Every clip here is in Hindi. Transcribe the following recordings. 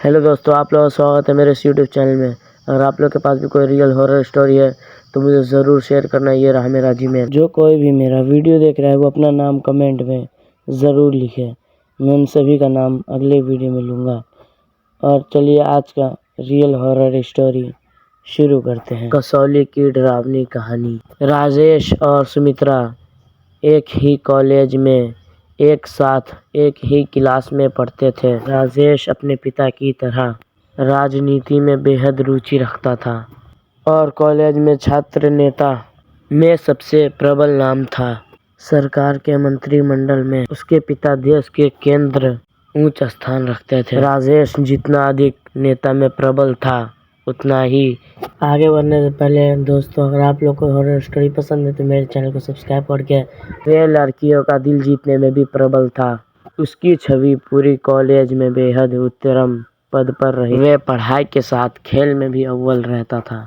हेलो दोस्तों, आप लोगों का स्वागत है मेरे इस यूट्यूब चैनल में। अगर आप लोग के पास भी कोई रियल हॉरर स्टोरी है तो मुझे ज़रूर शेयर करना। ये रहा मेरा जीमेल। जो कोई भी मेरा वीडियो देख रहा है वो अपना नाम कमेंट में ज़रूर लिखे। मैं उन सभी का नाम अगले वीडियो में लूँगा। और चलिए आज का रियल हॉरर स्टोरी शुरू करते हैं। कसौली की डरावनी कहानी। राजेश और सुमित्रा एक ही कॉलेज में एक साथ एक ही क्लास में पढ़ते थे। राजेश अपने पिता की तरह राजनीति में बेहद रुचि रखता था और कॉलेज में छात्र नेता में सबसे प्रबल नाम था। सरकार के मंत्रिमंडल में उसके पिता देश के केंद्र ऊंच स्थान रखते थे। राजेश जितना अधिक नेता में प्रबल था उतना ही आगे बढ़ने से पहले दोस्तों, अगर आप लोग को हॉरर स्टोरी पसंद है तो मेरे चैनल को सब्सक्राइब करके। वे लड़कियों का दिल जीतने में भी प्रबल था। उसकी छवि पूरी कॉलेज में बेहद उत्तम पद पर रही। वे पढ़ाई के साथ खेल में भी अव्वल रहता था।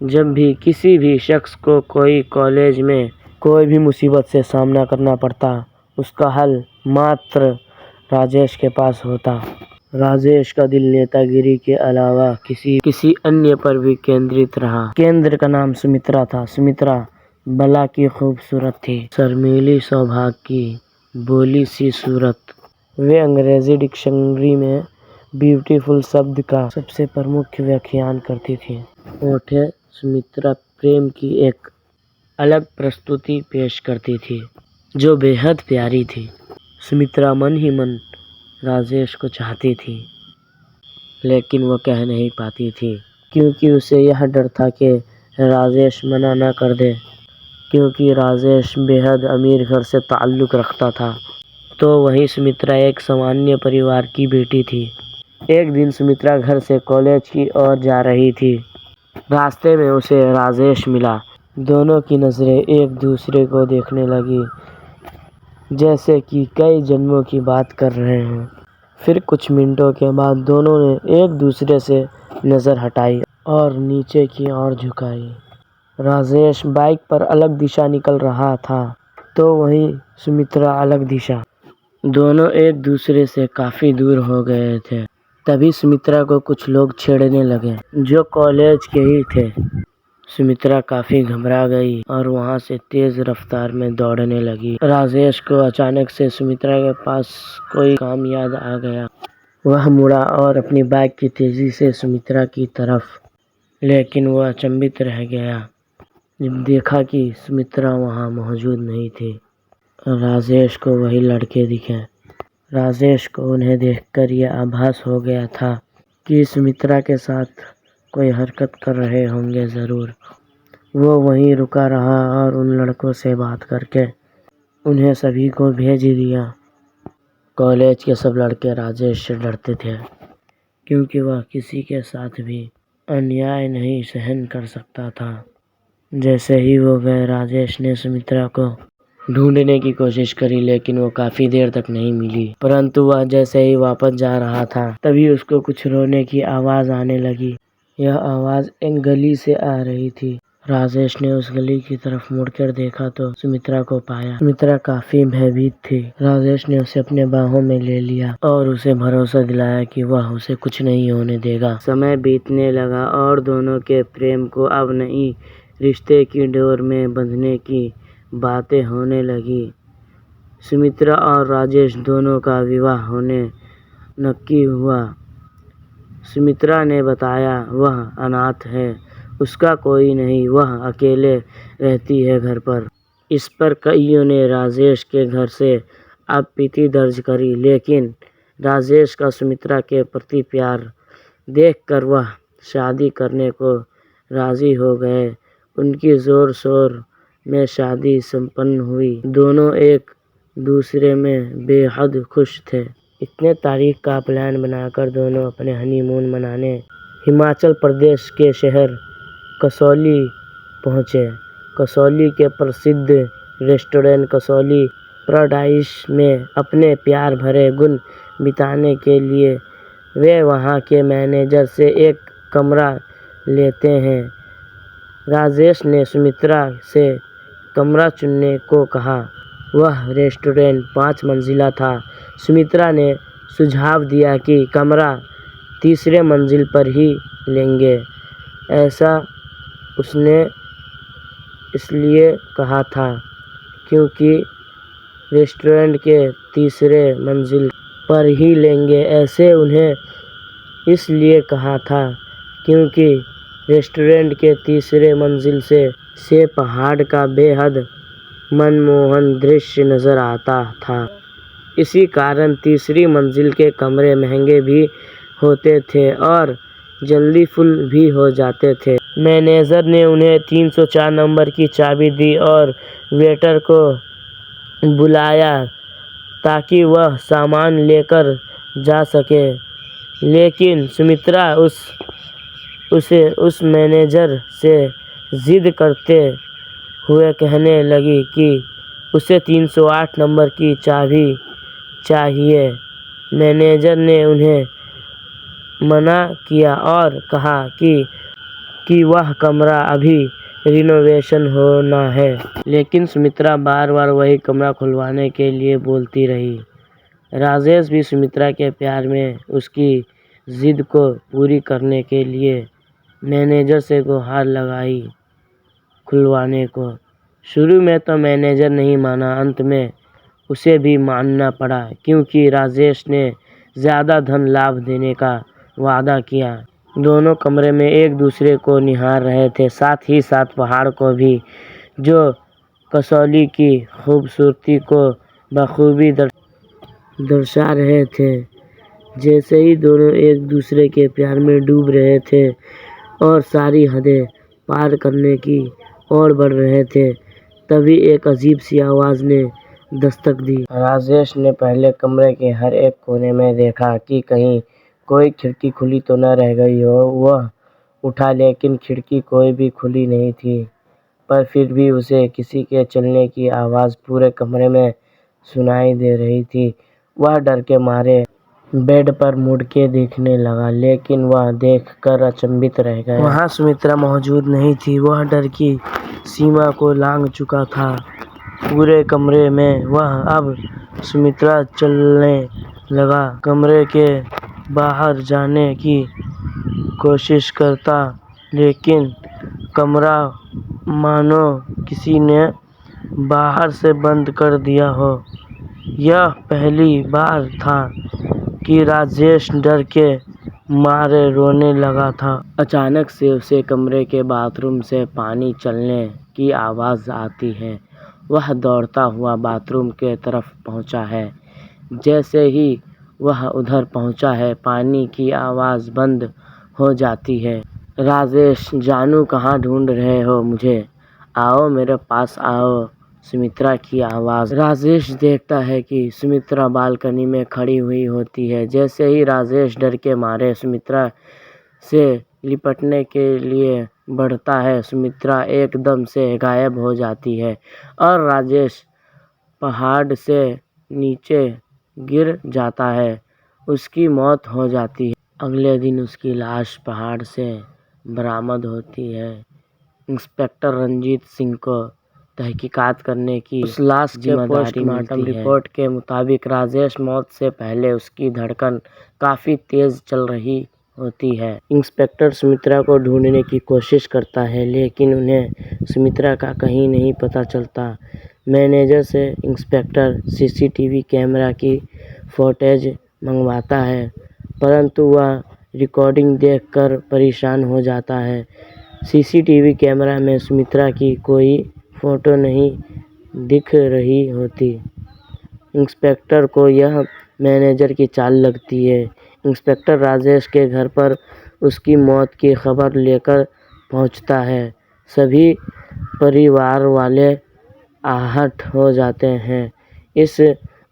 जब भी किसी भी शख्स को कोई कॉलेज में कोई भी मुसीबत से सामना करना पड़ता, उसका हल मात्र राजेश के पास होता। राजेश का दिल नेतागिरी के अलावा किसी अन्य पर भी केंद्रित रहा। केंद्र का नाम सुमित्रा था। सुमित्रा बला की खूबसूरत थी, शर्मीली सौभाग्य की बोली सी सूरत। वे अंग्रेजी डिक्शनरी में ब्यूटीफुल शब्द का सबसे प्रमुख व्याख्यान करती थी। होठे सुमित्रा प्रेम की एक अलग प्रस्तुति पेश करती थी जो बेहद प्यारी थी। सुमित्रा मन ही मन राजेश को चाहती थी, लेकिन वो कह नहीं पाती थी क्योंकि उसे यह डर था कि राजेश मना न कर दे, क्योंकि राजेश बेहद अमीर घर से ताल्लुक़ रखता था। तो वहीं सुमित्रा एक सामान्य परिवार की बेटी थी। एक दिन सुमित्रा घर से कॉलेज की ओर जा रही थी। रास्ते में उसे राजेश मिला। दोनों की नज़रें एक दूसरे को देखने लगी, जैसे कि कई जन्मों की बात कर रहे हों। फिर कुछ मिनटों के बाद दोनों ने एक दूसरे से नज़र हटाई और नीचे की ओर झुकाई। राजेश बाइक पर अलग दिशा निकल रहा था, तो वहीं सुमित्रा अलग दिशा। दोनों एक दूसरे से काफ़ी दूर हो गए थे। तभी सुमित्रा को कुछ लोग छेड़ने लगे जो कॉलेज के ही थे। सुमित्रा काफ़ी घबरा गई और वहां से तेज रफ्तार में दौड़ने लगी। राजेश को अचानक से सुमित्रा के पास कोई काम याद आ गया। वह मुड़ा और अपनी बाइक की तेजी से सुमित्रा की तरफ, लेकिन वह अचंभित रह गया जब देखा कि सुमित्रा वहां मौजूद नहीं थी। राजेश को वही लड़के दिखे। राजेश को उन्हें देखकर यह आभास हो गया था कि सुमित्रा के साथ कोई हरकत कर रहे होंगे ज़रूर। वो वहीं रुका रहा और उन लड़कों से बात करके उन्हें सभी को भेज दिया। कॉलेज के सब लड़के राजेश से डरते थे क्योंकि वह किसी के साथ भी अन्याय नहीं सहन कर सकता था। जैसे ही वो गए, राजेश ने सुमित्रा को ढूंढने की कोशिश करी, लेकिन वो काफ़ी देर तक नहीं मिली। परंतु वह जैसे ही वापस जा रहा था तभी उसको कुछ रोने की आवाज़ आने लगी। यह आवाज़ एक गली से आ रही थी। राजेश ने उस गली की तरफ मुड़कर देखा तो सुमित्रा को पाया। सुमित्रा काफ़ी भयभीत थी। राजेश ने उसे अपने बाहों में ले लिया और उसे भरोसा दिलाया कि वह उसे कुछ नहीं होने देगा। समय बीतने लगा और दोनों के प्रेम को अब नई रिश्ते की डोर में बंधने की बातें होने लगी। सुमित्रा और राजेश दोनों का विवाह होने नक्की हुआ। सुमित्रा ने बताया वह अनाथ है, उसका कोई नहीं, वह अकेले रहती है घर पर। इस पर कईयों ने राजेश के घर से आपत्ति दर्ज करी, लेकिन राजेश का सुमित्रा के प्रति प्यार देखकर वह शादी करने को राजी हो गए। उनकी जोर शोर में शादी संपन्न हुई। दोनों एक दूसरे में बेहद खुश थे। इतने तारीख का प्लान बनाकर दोनों अपने हनीमून मनाने हिमाचल प्रदेश के शहर कसौली पहुँचे। कसौली के प्रसिद्ध रेस्टोरेंट कसौली पैराडाइज में अपने प्यार भरे गुण बिताने के लिए वे वहां के मैनेजर से एक कमरा लेते हैं। राजेश ने सुमित्रा से कमरा चुनने को कहा। वह रेस्टोरेंट 5 मंजिला था। सुमित्रा ने सुझाव दिया कि कमरा तीसरे मंजिल पर ही लेंगे। ऐसा उसने इसलिए कहा था क्योंकि रेस्टोरेंट के तीसरे मंजिल पर ही लेंगे। ऐसे उन्हें इसलिए कहा था क्योंकि रेस्टोरेंट के तीसरे मंजिल से पहाड़ का बेहद मनमोहन दृश्य नज़र आता था। इसी कारण तीसरी मंजिल के कमरे महंगे भी होते थे और जल्दी फुल भी हो जाते थे। मैनेजर ने उन्हें 304 नंबर की चाबी दी और वेटर को बुलाया ताकि वह सामान लेकर जा सके। लेकिन सुमित्रा उस मैनेजर से जिद करते हुए कहने लगी कि उसे 308 नंबर की चाबी चाहिए। मैनेजर ने उन्हें मना किया और कहा कि वह कमरा अभी रिनोवेशन होना है। लेकिन सुमित्रा बार बार वही कमरा खुलवाने के लिए बोलती रही। राजेश भी सुमित्रा के प्यार में उसकी जिद को पूरी करने के लिए मैनेजर से गुहार लगाई खुलवाने को। शुरू में तो मैनेजर नहीं माना, अंत में उसे भी मानना पड़ा क्योंकि राजेश ने ज़्यादा धन लाभ देने का वादा किया। दोनों कमरे में एक दूसरे को निहार रहे थे, साथ ही साथ पहाड़ को भी, जो कसौली की खूबसूरती को बखूबी दर्शा रहे थे। जैसे ही दोनों एक दूसरे के प्यार में डूब रहे थे और सारी हदें पार करने की ओर बढ़ रहे थे, तभी एक अजीब सी आवाज़ ने दस्तक दी। राजेश ने पहले कमरे के हर एक कोने में देखा कि कहीं कोई खिड़की खुली तो न रह गई हो। वह उठा लेकिन खिड़की कोई भी खुली नहीं थी, पर फिर भी उसे किसी के चलने की आवाज़ पूरे कमरे में सुनाई दे रही थी। वह डर के मारे बेड पर मुड़ के देखने लगा, लेकिन वह देखकर अचंभित रह गया। वहाँ सुमित्रा मौजूद नहीं थी। वह डर की सीमा को लांघ चुका था। पूरे कमरे में वह अब सुमित्रा चलने लगा, कमरे के बाहर जाने की कोशिश करता, लेकिन कमरा मानो किसी ने बाहर से बंद कर दिया हो। यह पहली बार था कि राजेश डर के मारे रोने लगा था। अचानक से उसे कमरे के बाथरूम से पानी चलने की आवाज़ आती है। वह दौड़ता हुआ बाथरूम के तरफ पहुंचा है। जैसे ही वह उधर पहुंचा है, पानी की आवाज़ बंद हो जाती है। राजेश, जानू कहाँ ढूंढ रहे हो मुझे? आओ मेरे पास आओ, सुमित्रा की आवाज़। राजेश देखता है कि सुमित्रा बालकनी में खड़ी हुई होती है। जैसे ही राजेश डर के मारे सुमित्रा से लिपटने के लिए बढ़ता है, सुमित्रा एकदम से गायब हो जाती है और राजेश पहाड़ से नीचे गिर जाता है। उसकी मौत हो जाती है। अगले दिन उसकी लाश पहाड़ से बरामद होती है। इंस्पेक्टर रंजीत सिंह को तहकीकात करने की उस लाश के पोस्टमार्टम रिपोर्ट के मुताबिक राजेश मौत से पहले उसकी धड़कन काफ़ी तेज़ चल रही होती है। इंस्पेक्टर सुमित्रा को ढूंढने की कोशिश करता है, लेकिन उन्हें सुमित्रा का कहीं नहीं पता चलता। मैनेजर से इंस्पेक्टर सीसीटीवी कैमरा की फुटेज मंगवाता है, परंतु वह रिकॉर्डिंग देखकर परेशान हो जाता है। सीसीटीवी कैमरा में सुमित्रा की कोई फ़ोटो नहीं दिख रही होती। इंस्पेक्टर को यह मैनेजर की चाल लगती है। इंस्पेक्टर राजेश के घर पर उसकी मौत की खबर लेकर पहुंचता है। सभी परिवार वाले आहत हो जाते हैं। इस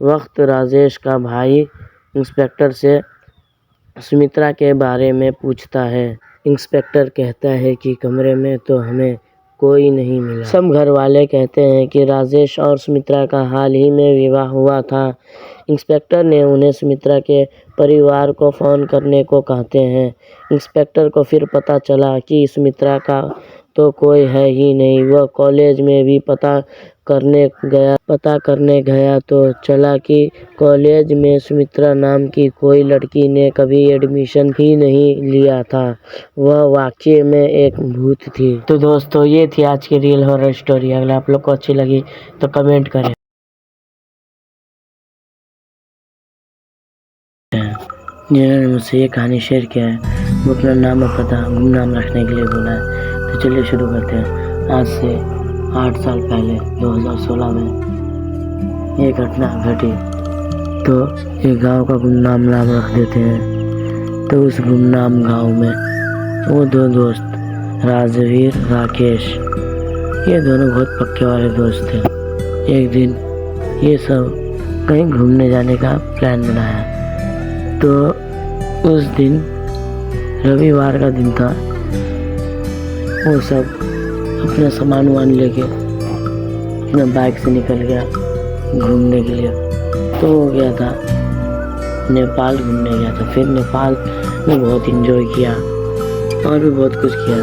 वक्त राजेश का भाई इंस्पेक्टर से सुमित्रा के बारे में पूछता है। इंस्पेक्टर कहता है कि कमरे में तो हमें कोई नहीं मिला। सब घर वाले कहते हैं कि राजेश और सुमित्रा का हाल ही में विवाह हुआ था। इंस्पेक्टर ने उन्हें सुमित्रा के परिवार को फ़ोन करने को कहते हैं। इंस्पेक्टर को फिर पता चला कि सुमित्रा का तो कोई है ही नहीं। वह कॉलेज में भी पता पता करने गया तो चला कि कॉलेज में सुमित्रा नाम की कोई लड़की ने कभी एडमिशन ही नहीं लिया था। वह वाकई में एक भूत थी। तो दोस्तों ये थी आज की रियल हॉरर स्टोरी। अगर आप लोग को अच्छी लगी तो कमेंट करें। जिन्होंने मुझसे ये कहानी शेयर किया है वो अपना नाम और पता गुमनाम रखने के लिए बोला है। तो चलिए शुरू करते हैं। आज से 8 साल पहले 2016 में ये घटना घटी। तो ये गांव का गुमनाम नाम रख देते हैं। तो उस गुमनाम गांव में वो 2 दोस्त राजवीर राकेश, ये दोनों बहुत पक्के वाले दोस्त थे। एक दिन ये सब कहीं घूमने जाने का प्लान बनाया। तो उस दिन रविवार का दिन था। वो सब अपना सामान वामान लेके अपना बाइक से निकल गया घूमने के लिए। तो वो गया था नेपाल घूमने गया था। फिर नेपाल में बहुत एंजॉय किया और भी बहुत कुछ किया,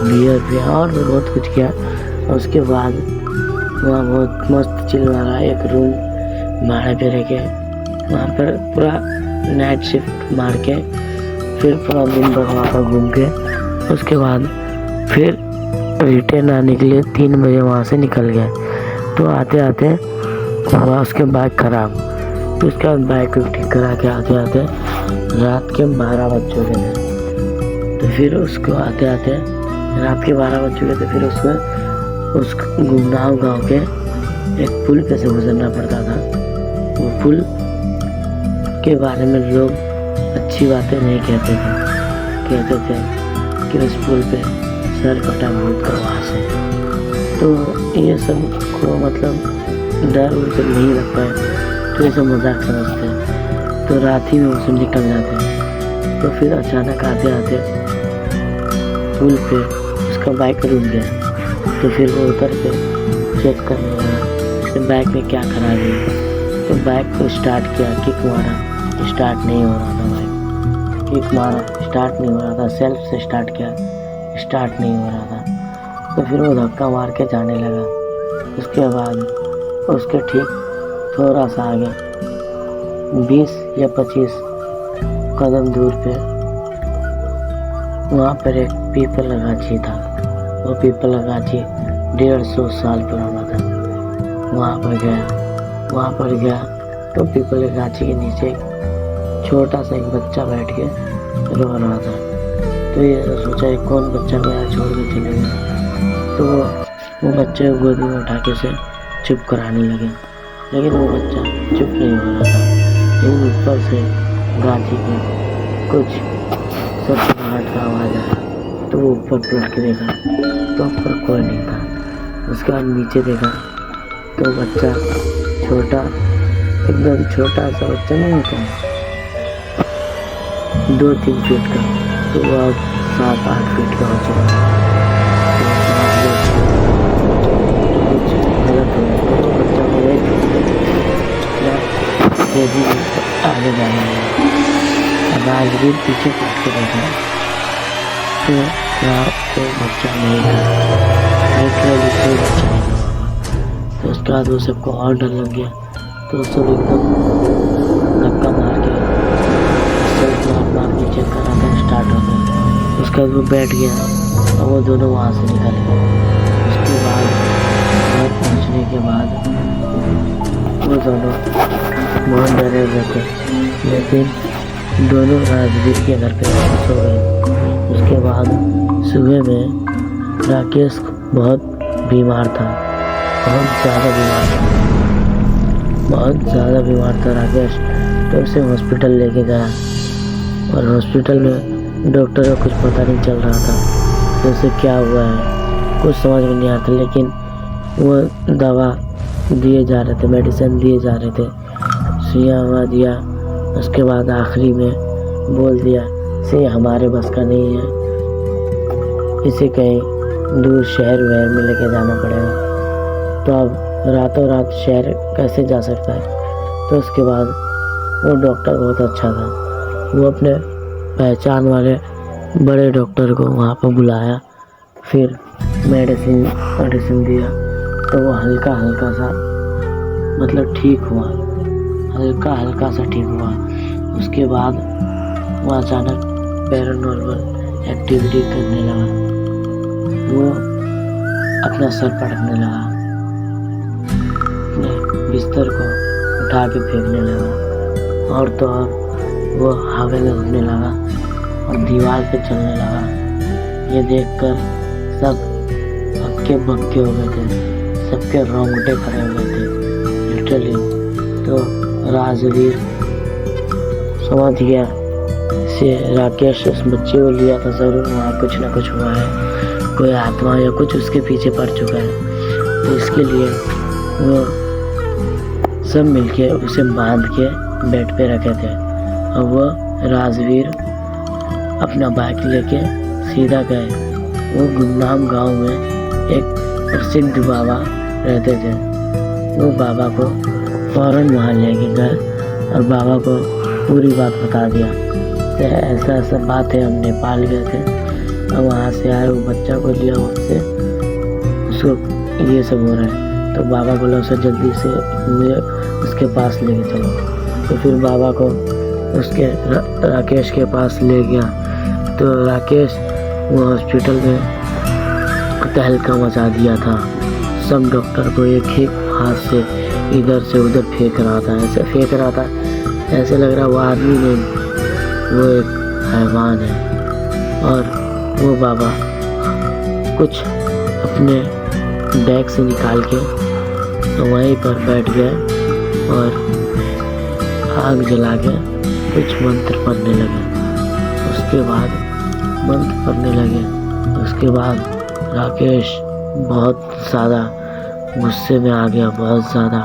बियर पिया और भी बहुत कुछ किया। और उसके बाद वहाँ बहुत मस्त चिल मारा। एक रूम भाड़े पे रह के वहाँ पर पूरा नाइट शिफ्ट मार के फिर पूरा दिन भर वहाँ पर घूम के उसके बाद फिर रिटर्न आने के लिए 3 बजे वहाँ से निकल गए। तो आते आते हुआ उसके बाइक ख़राब। तो उसके बाद बाइक को ठीक करा के आते आते रात के 12 बज चुके थे। तो फिर उसको आते आते रात के 12 बज चुके थे। फिर उसको उस गुमनाम गाँव के एक पुल पे से गुजरना पड़ता था। वो पुल के बारे में लोग अच्छी बातें नहीं कहते थे कि उस पुल पे सर कटा भूत का वास है। तो ये सब को मतलब डर उर से नहीं लगता है। तो ये सब मजाक समझते हैं। तो रात ही में उससे निकल जाते हैं। तो फिर अचानक आते आते पुल पे उसका बाइक रुक गया। तो फिर वो उतर के चेक करने लगा कि बाइक में क्या खराबी है। तो बाइक को स्टार्ट किया, किक मारा, स्टार्ट नहीं हो रहा था बाइक। किक मारा, स्टार्ट नहीं हो रहा था। सेल्फ से स्टार्ट किया, स्टार्ट नहीं हो रहा था। तो फिर वो धक्का मार के जाने लगा। उसके बाद उसके ठीक थोड़ा सा आगे 20 या 25 कदम दूर पे वहाँ पर एक पीपल गाछी था। वो पीपल गाछी 150 साल पुराना था। वहाँ पर गया तो पीपल गाछी के नीचे छोटा सा एक बच्चा बैठ के रो रहा था। तो ये सोचा है कौन बच्चा को यहाँ छोड़ के चले गए। तो वो बच्चे को गोदी में उठा के से चुप कराने लगे। लेकिन वो बच्चा चुप नहीं हो रहा था। लेकिन ऊपर से गाछी के कुछ सड़सड़ाहट का आवाज़ आया। तो वो ऊपर पलट के देखा तो ऊपर कोई नहीं था। उसके बाद नीचे देखा तो बच्चा छोटा, एकदम छोटा सा बच्चा नहीं होता है 2-3 फीट का, तो वो अब 7-8 फीट का हो चुका है। कुछ गलत हो गया। तो वो बच्चा को तेजी आगे जाने लगा। राजवीर पीछे पलट के देखा तो कोई बच्चा नहीं था। लिटरली कोई बच्चा नहीं था। तो उसके बाद वो सबको और डर लग गया। तो सब एकदम धक्का मार के चेक कराना स्टार्ट हो गया। उसके बाद वो बैठ गया और वो दोनों वहाँ से निकल गए। उसके बाद घर पहुँचने के बाद वो दोनों बहुत डरे हुए थे। लेकिन दोनों राजवीर के घर पे वापस हो गए। उसके बाद सुबह में राकेश बहुत बीमार था, बहुत ज़्यादा बीमार था राकेश। तो उसे हॉस्पिटल लेके गया और हॉस्पिटल में डॉक्टर को कुछ पता नहीं चल रहा था कि उसे क्या हुआ है, कुछ समझ में नहीं आता। लेकिन वो दवा दिए जा रहे थे, मेडिसिन दिए जा रहे थे, सुइयां हुआ दिया। उसके बाद आखिरी में बोल दिया से हमारे बस का नहीं है, इसे कहीं दूर शहर वहर में लेके जाना पड़ेगा। तो अब रातों रात शहर कैसे जा सकता है। तो उसके बाद वो डॉक्टर बहुत अच्छा था। वो अपने पहचान वाले बड़े डॉक्टर को वहाँ पर बुलाया, फिर मेडिसिन दिया तो वो हल्का हल्का सा मतलब ठीक हुआ, हल्का हल्का सा ठीक हुआ। उसके बाद वो अचानक पैरानॉर्मल एक्टिविटी करने लगा। वो अपना सर पटकने लगा, अपने बिस्तर को उठा के फेंकने लगा, और तो और वो हवा में उड़ने लगा और दीवार पे चलने लगा। ये देखकर सब हक्के बक्के हो गए थे, सबके रोंगटे खड़े हो गए थे लिटरली। तो राजवीर समझ गया से राकेश उस बच्चे को लिया था, ज़रूर वहाँ कुछ ना कुछ हुआ है, कोई आत्मा या कुछ उसके पीछे पड़ चुका है। तो इसके लिए वो सब मिलके उसे बांध के बेड पे रखे थे। और वो राजवीर अपना बाइक लेके सीधा गए। वो गुमनाम गांव में एक प्रसिद्ध बाबा रहते थे। वो बाबा को फौरन वहाँ लेके गए और बाबा को पूरी बात बता दिया। तो ऐसा ऐसा बात है, हम नेपाल गए थे और वहाँ से आए, वो बच्चा को लिया, उससे उसको ये सब हो रहा है। तो बाबा बोला उसे जल्दी से मुझे उसके पास लेके चलो। तो फिर बाबा को उसके राकेश के पास ले गया। तो राकेश वो हॉस्पिटल में तहलका मचा दिया था। सब डॉक्टर को एक हाथ से इधर से उधर फेंक रहा था, ऐसे फेंक रहा था, ऐसे लग रहा वो आदमी नहीं, वो एक हैवान है। और वो बाबा कुछ अपने बैग से निकाल के तो वहीं पर बैठ गए और आग जला के कुछ मंत्र पढ़ने लगे। उसके बाद मंत्र पढ़ने लगे। उसके बाद राकेश बहुत ज़्यादा गुस्से में आ गया, बहुत ज़्यादा,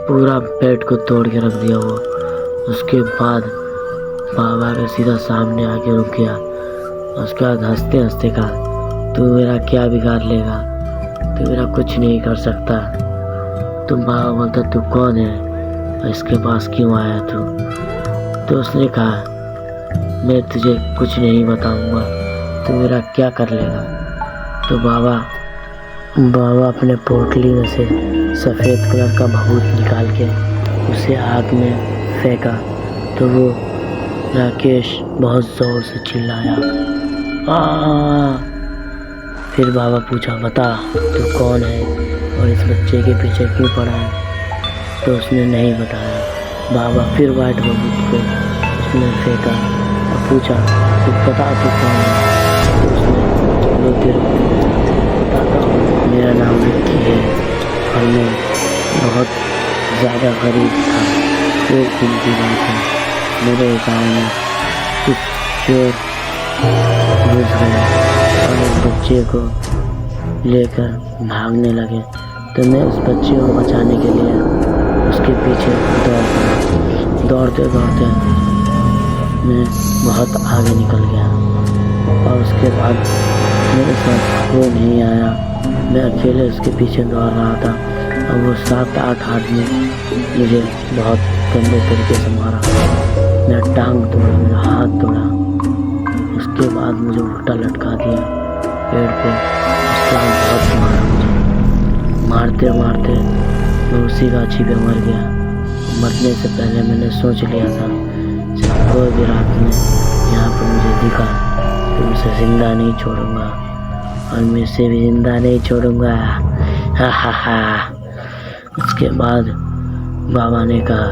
पूरा बेड को तोड़ के रख दिया वो। उसके बाद बाबा के सीधा सामने आके रुक गया। उसके बाद हंसते हंसते कहा, तू मेरा क्या बिगाड़ लेगा, तू मेरा कुछ नहीं कर सकता। तुम बाबा बोलता, तू कौन है और इसके पास क्यों आया तू? तो उसने कहा, मैं तुझे कुछ नहीं बताऊंगा, तू मेरा क्या कर लेगा। तो बाबा अपने पोटली में से सफ़ेद कलर का भभूत निकाल के उसे आग में फेंका। तो वो राकेश बहुत ज़ोर से चिल्लाया, फिर बाबा पूछा, बता तू कौन है और इस बच्चे के पीछे क्यों पड़ा है? तो उसने नहीं बताया। बाबा फिर वाइट भभूत को उसने फेंका और पूछा, तू बता तू कौन है? तो उसने रोते रोते बताता हूँ, मेरा नाम विक्की है और मैं बहुत ज़्यादा गरीब था। एक दिन की बात है, मेरे गाँव में कुछ चोर घुस गए और उस बच्चे को लेकर भागने लगे। तो मैं उस बच्चे को बचाने के लिए उसके पीछे दौड़ पड़ा। दौड़ते दौड़ते मैं बहुत आगे निकल गया और उसके बाद मेरे साथ कोई नहीं आया। मैं अकेले उसके पीछे दौड़ रहा था और वो 7-8 आदमी मुझे बहुत गंदे तरीके से मारा। मेरा टांग तोड़ा, मेरा हाथ तोड़ा। उसके बाद मुझे उल्टा लटका दिया पेड़ पे। उसके बाद बहुत मारा मुझे। मारते मारते मैं उसी गाछी पे मर गया। मरने से पहले मैंने सोच लिया था जब कोई भी रात में यहाँ पर मुझे दिखा तो उसे जिंदा नहीं छोड़ूंगा और मैं इसे भी जिंदा नहीं छोड़ूंगा। हा हा हा। उसके बाद बाबा ने कहा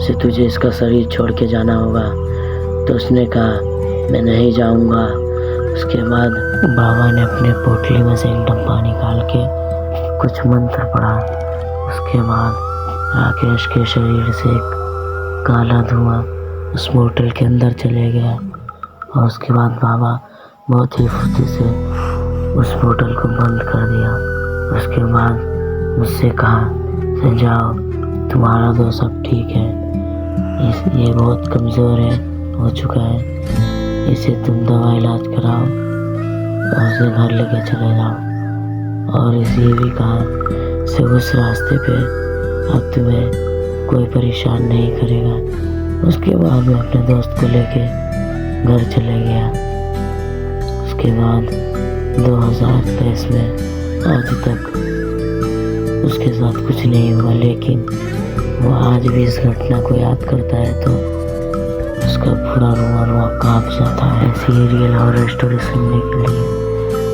से तुझे इसका शरीर छोड़ के जाना होगा। तो उसने कहा मैं नहीं जाऊंगा। उसके बाद बाबा ने अपने पोटली में से एक डब्बा निकाल के कुछ मंत्र पढ़ा। उसके बाद राकेश के शरीर से एक काला धुआं उस बोतल के अंदर चले गया और उसके बाद बाबा बहुत ही फुर्ती से उस बोतल को बंद कर दिया। उसके बाद मुझसे कहा से जाओ, तुम्हारा दोस्त अब ठीक है, ये बहुत कमज़ोर हो चुका है, इसे तुम दवा इलाज कराओ और उसे घर लेके चले जाओ। और इसे भी कहा से उस रास्ते पे अब तुम्हें कोई परेशान नहीं करेगा। उसके बाद मैं अपने दोस्त को लेके घर चले गया। उसके बाद 2023 में आज तक उसके साथ कुछ नहीं हुआ, लेकिन वो आज भी इस घटना को याद करता है तो उसका पूरा रुआ कांप जाता है। ऐसी ही रियल हॉरर स्टोरी सुनने के लिए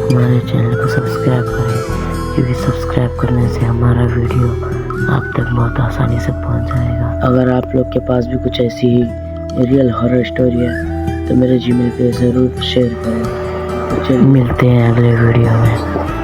हमारे चैनल को सब्सक्राइब करें, क्योंकि सब्सक्राइब करने से हमारा वीडियो आप तक बहुत आसानी से पहुंच जाएगा। अगर आप लोग के पास भी कुछ ऐसी ही रियल हॉरर स्टोरी है तो मेरे जीमेल पे ज़रूर शेयर करें। तो चलिए मिलते हैं अगले वीडियो में।